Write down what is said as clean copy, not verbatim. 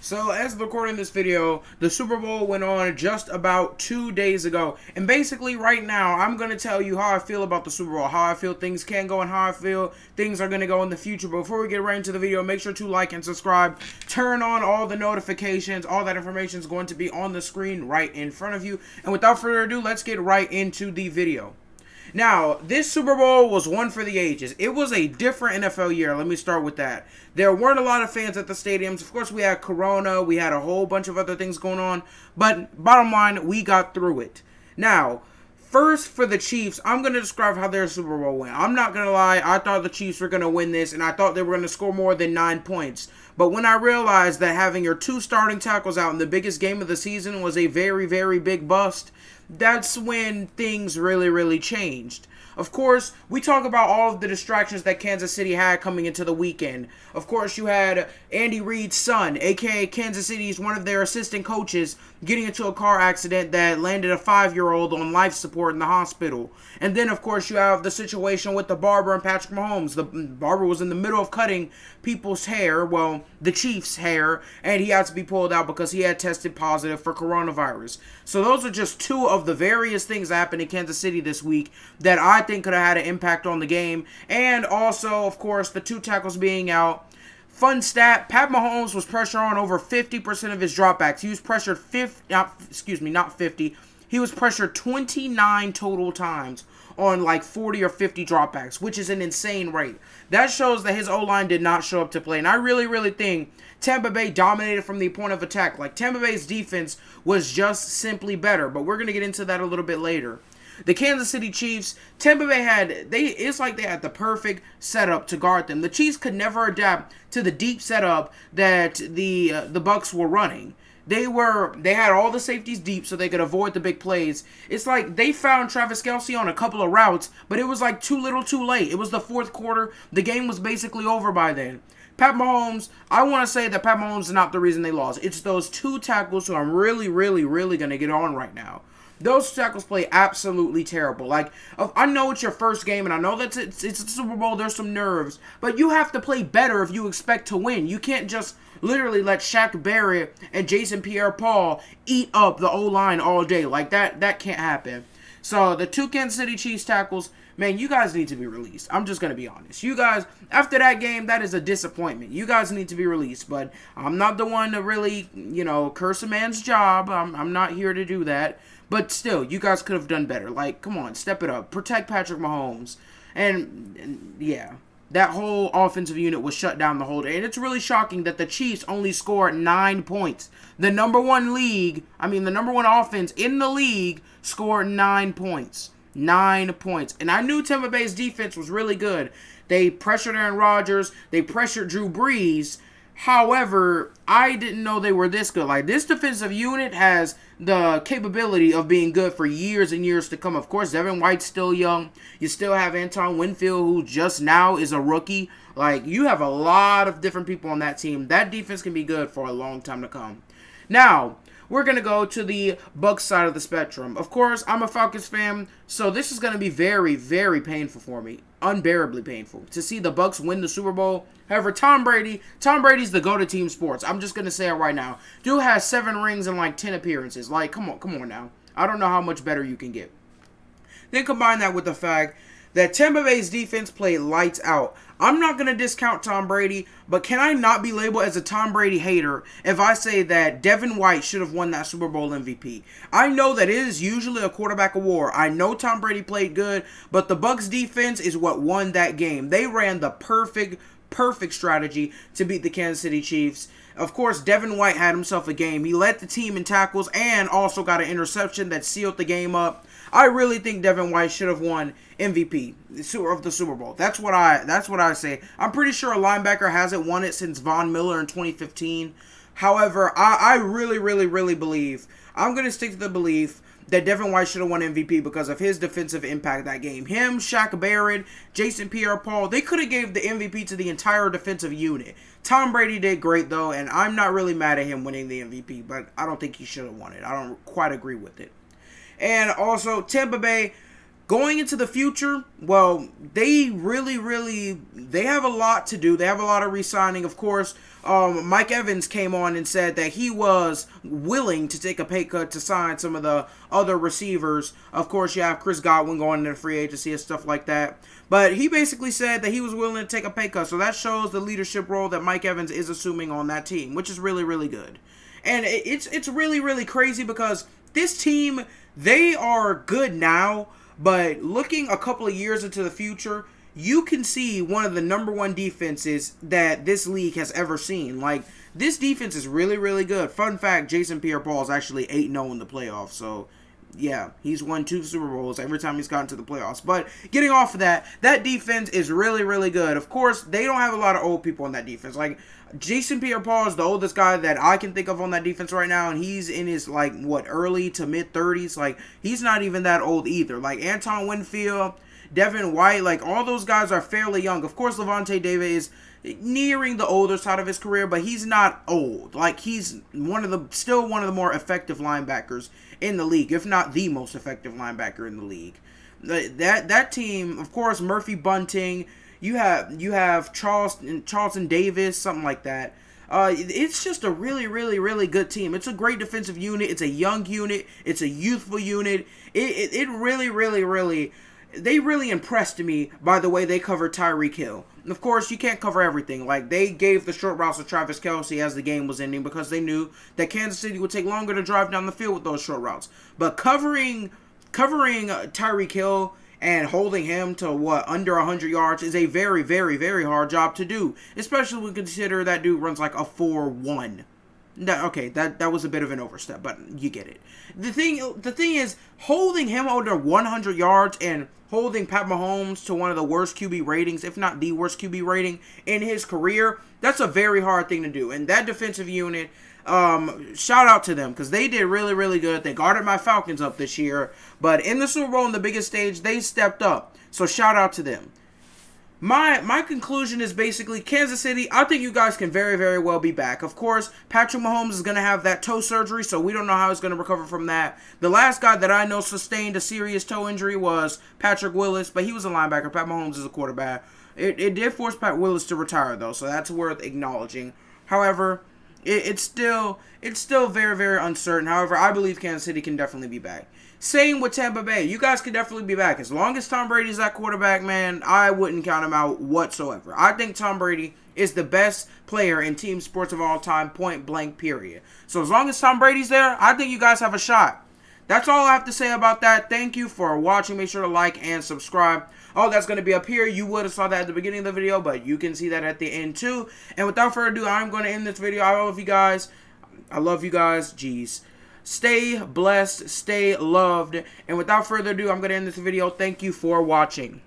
So, as of recording this video, the Super Bowl went on just about 2 days ago. And basically, right now, I'm going to tell you how I feel about the Super Bowl, how I feel things can go, and how I feel things are going to go in the future. But before we get right into the video, make sure to like and subscribe. Turn on all the notifications. All that information is going to be on the screen right in front of you. And without further ado, let's get right into the video. Now, this Super Bowl was one for the ages. It was a different NFL year. Let me start with that. There weren't a lot of fans at the stadiums. Of course, we had Corona. We had a whole bunch of other things going on. But bottom line, we got through it. Now, first for the Chiefs, I'm going to describe how their Super Bowl went. I'm not going to lie. I thought the Chiefs were going to win this, and I thought they were going to score more than 9 points. But when I realized that having your two starting tackles out in the biggest game of the season was a very, very big bust, that's when things really changed. Of course, we talk about all of the distractions that Kansas City had coming into the weekend. Of course, you had Andy Reid's son, aka Kansas City's one of their assistant coaches, getting into a car accident that landed a 5-year-old on life support in the hospital. And then, of course, you have the situation with the barber and Patrick Mahomes. The barber was in the middle of cutting people's hair, well, the Chiefs' hair, and he had to be pulled out because he had tested positive for coronavirus. So those are just two of the various things that happened in Kansas City this week that I think could have had an impact on the game. And also, of course, the two tackles being out. Fun stat, Pat Mahomes was pressured on over 50% of his dropbacks. He was pressured not 50. He was pressured 29 total times on like 40 or 50 dropbacks, which is an insane rate. That shows that his O-line did not show up to play. And I really think Tampa Bay dominated from the point of attack. Like, Tampa Bay's defense was just simply better, but we're going to get into that a little bit later. The Kansas City Chiefs, Tampa Bay it's like they had the perfect setup to guard them. The Chiefs could never adapt to the deep setup that the Bucs were running. They had all the safeties deep so they could avoid the big plays. It's like they found Travis Kelce on a couple of routes, but it was like too little too late. It was the fourth quarter. The game was basically over by then. Pat Mahomes, I want to say that Pat Mahomes is not the reason they lost. It's those two tackles who I'm really going to get on right now. Those tackles play absolutely terrible. Like, I know it's your first game, and I know that it's a Super Bowl, there's some nerves, but you have to play better if you expect to win. You can't just literally let Shaq Barrett and Jason Pierre-Paul eat up the O-line all day. Like, that can't happen. So, the two Kansas City Chiefs tackles, man, you guys need to be released. I'm just going to be honest. You guys, after that game, that is a disappointment. You guys need to be released, but I'm not the one to really, curse a man's job. I'm not here to do that. But still, you guys could have done better. Like, come on, step it up. Protect Patrick Mahomes. And yeah, that whole offensive unit was shut down the whole day. And it's really shocking that the Chiefs only scored 9 points. The number one offense in the league scored 9 points. 9 points. And I knew Tampa Bay's defense was really good. They pressured Aaron Rodgers. They pressured Drew Brees. However, I didn't know they were this good. Like, this defensive unit has the capability of being good for years and years to come. Of course, Devin White's still young. You still have Antoine Winfield, who just now is a rookie. Like, you have a lot of different people on that team. That defense can be good for a long time to come. Now, we're going to go to the Bucs side of the spectrum. Of course, I'm a Falcons fan, so this is going to be very painful for me. Unbearably painful to see the Bucs win the Super Bowl. However, Tom Brady's the go-to team sports. I'm just going to say it right now. Dude has 7 rings and like 10 appearances. Like, come on now. I don't know how much better you can get. Then combine that with the fact that Tampa Bay's defense played lights out. I'm not going to discount Tom Brady, but can I not be labeled as a Tom Brady hater if I say that Devin White should have won that Super Bowl MVP? I know that it is usually a quarterback award. I know Tom Brady played good, but the Bucs defense is what won that game. They ran the perfect strategy to beat the Kansas City Chiefs. Of course, Devin White had himself a game. He led the team in tackles and also got an interception that sealed the game up. I really think Devin White should have won MVP of the Super Bowl. That's what I say. I'm pretty sure a linebacker hasn't won it since Von Miller in 2015. However, I really believe, I'm going to stick to the belief that Devin White should have won MVP because of his defensive impact that game. Him, Shaq Barrett, Jason Pierre-Paul, they could have gave the MVP to the entire defensive unit. Tom Brady did great, though, and I'm not really mad at him winning the MVP, but I don't think he should have won it. I don't quite agree with it. And also, Tampa Bay, Going into the future, well, they have a lot to do. They have a lot of re-signing. Of course, Mike Evans came on and said that he was willing to take a pay cut to sign some of the other receivers. Of course, you have Chris Godwin going into free agency and stuff like that. But he basically said that he was willing to take a pay cut. So that shows the leadership role that Mike Evans is assuming on that team, which is really, really good. And it's really, really crazy because this team, they are good now. But looking a couple of years into the future, you can see one of the number one defenses that this league has ever seen. Like, this defense is really, really good. Fun fact, Jason Pierre-Paul is actually 8-0 in the playoffs. So, yeah, he's won 2 Super Bowls every time he's gotten to the playoffs. But getting off of that, that defense is really, really good. Of course, they don't have a lot of old people on that defense. Like, Jason Pierre-Paul is the oldest guy that I can think of on that defense right now, and he's in his, like, early to mid-30s. Like, he's not even that old either. Like, Anton Winfield, Devin White, like, all those guys are fairly young. Of course, Levante David is nearing the older side of his career, but he's not old. Like, he's still one of the more effective linebackers in the league, if not the most effective linebacker in the league. That team, of course, Murphy Bunting, you have Charleston Davis, something like that. It's just a really, really, really good team. It's a great defensive unit. It's a young unit. It's a youthful unit. It really, really, really, they really impressed me by the way they covered Tyreek Hill. Of course, you can't cover everything. Like, they gave the short routes to Travis Kelce as the game was ending because they knew that Kansas City would take longer to drive down the field with those short routes. But covering Tyreek Hill and holding him to, under 100 yards is a very, very, very hard job to do. Especially when we consider that dude runs like a 4.1. That was a bit of an overstep, but you get it. The thing is, holding him under 100 yards and holding Pat Mahomes to one of the worst QB ratings, if not the worst QB rating in his career, that's a very hard thing to do. And that defensive unit, shout out to them because they did really, really good. They guarded my Falcons up this year, but in the Super Bowl, in the biggest stage, they stepped up. So shout out to them. My conclusion is basically Kansas City, I think you guys can very, very well be back. Of course, Patrick Mahomes is going to have that toe surgery, so we don't know how he's going to recover from that. The last guy that I know sustained a serious toe injury was Patrick Willis, but he was a linebacker. Pat Mahomes is a quarterback. It did force Pat Willis to retire, though, so that's worth acknowledging. However, it's still very, very uncertain. However, I believe Kansas City can definitely be back. Same with Tampa Bay. You guys can definitely be back. As long as Tom Brady's that quarterback, man, I wouldn't count him out whatsoever. I think Tom Brady is the best player in team sports of all time, point blank, period. So as long as Tom Brady's there, I think you guys have a shot. That's all I have to say about that. Thank you for watching. Make sure to like and subscribe. Oh, that's going to be up here. You would have saw that at the beginning of the video, but you can see that at the end too. And without further ado, I'm going to end this video. I love you guys. Jeez. Stay blessed, stay loved, and without further ado, I'm going to end this video. Thank you for watching.